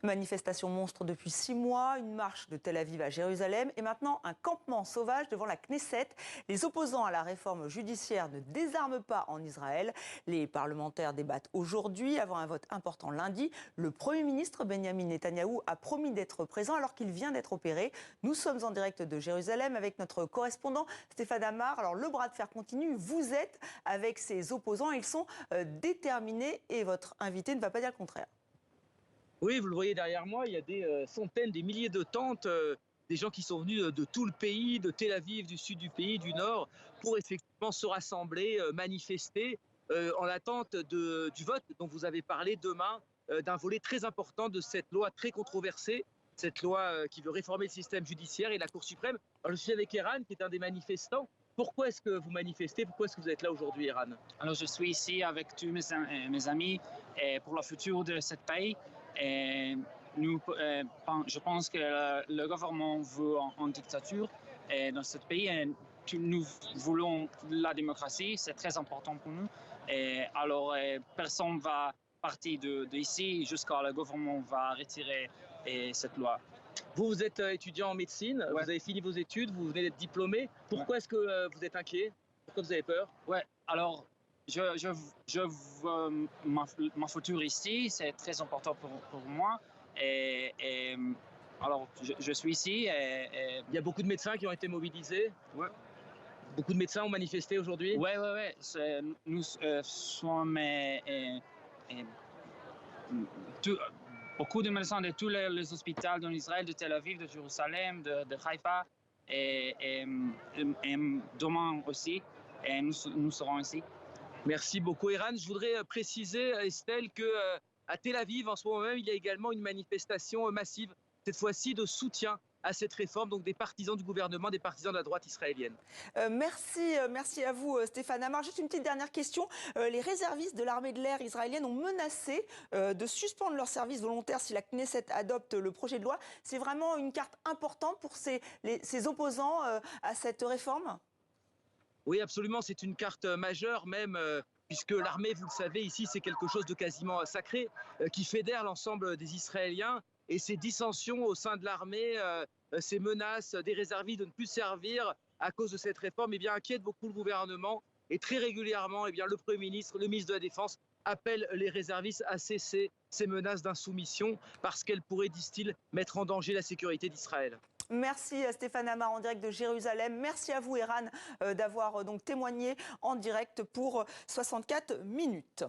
Manifestation monstre depuis 6 mois, une marche de Tel Aviv à Jérusalem et maintenant un campement sauvage devant la Knesset. Les opposants à la réforme judiciaire ne désarment pas en Israël. Les parlementaires débattent aujourd'hui avant un vote important lundi. Le Premier ministre Benjamin Netanyahou a promis d'être présent alors qu'il vient d'être opéré. Nous sommes en direct de Jérusalem avec notre correspondant Stéphane Amar. Alors le bras de fer continue, vous êtes avec ces opposants, ils sont déterminés et votre invité ne va pas dire le contraire. Oui, vous le voyez derrière moi, il y a des centaines, des milliers de tentes, des gens qui sont venus de tout le pays, de Tel Aviv, du sud du pays, du nord, pour effectivement se rassembler, manifester en attente du vote dont vous avez parlé demain, d'un volet très important de cette loi très controversée, cette loi qui veut réformer le système judiciaire et la Cour suprême. Alors, je suis avec Eran, qui est un des manifestants. Pourquoi est-ce que vous manifestez? Pourquoi est-ce que vous êtes là aujourd'hui, Eran? Alors, je suis ici avec tous mes amis pour le futur de ce pays. Et je pense que le gouvernement veut en dictature dans ce pays. Et nous voulons la démocratie, c'est très important pour nous. Et alors, personne ne va partir d'ici jusqu'à le gouvernement va retirer cette loi. Vous êtes étudiant en médecine, Ouais. Vous avez fini vos études, vous venez d'être diplômé. Pourquoi est-ce que vous êtes inquiet? Pourquoi vous avez peur? Ouais, alors je veux ma futur ici, c'est très important pour moi. Alors je suis ici. Il y a beaucoup de médecins qui ont été mobilisés. Ouais. Beaucoup de médecins ont manifesté aujourd'hui. Ouais. Nous sommes beaucoup de médecins de tous les hôpitaux dans Israël, de Tel Aviv, de Jérusalem, de Haïfa, et demain aussi. Et nous serons ici. Merci beaucoup, Eran. Je voudrais préciser, Estelle, qu'à Tel Aviv, en ce moment même, il y a également une manifestation massive, cette fois-ci de soutien à cette réforme, donc des partisans du gouvernement, des partisans de la droite israélienne. Merci à vous, Stéphane Amar. Juste une petite dernière question. Les réservistes de l'armée de l'air israélienne ont menacé de suspendre leur service volontaire si la Knesset adopte le projet de loi. C'est vraiment une carte importante pour ces opposants à cette réforme? Oui, absolument, c'est une carte majeure même, puisque l'armée, vous le savez, ici, c'est quelque chose de quasiment sacré, qui fédère l'ensemble des Israéliens. Et ces dissensions au sein de l'armée, ces menaces des réservistes de ne plus servir à cause de cette réforme, eh bien, inquiètent beaucoup le gouvernement. Et très régulièrement, eh bien, le Premier ministre, le ministre de la Défense appellent les réservistes à cesser ces menaces d'insoumission parce qu'elles pourraient, disent-ils, mettre en danger la sécurité d'Israël. Merci Stéphane Amar en direct de Jérusalem. Merci à vous Eran d'avoir donc témoigné en direct pour 64 minutes.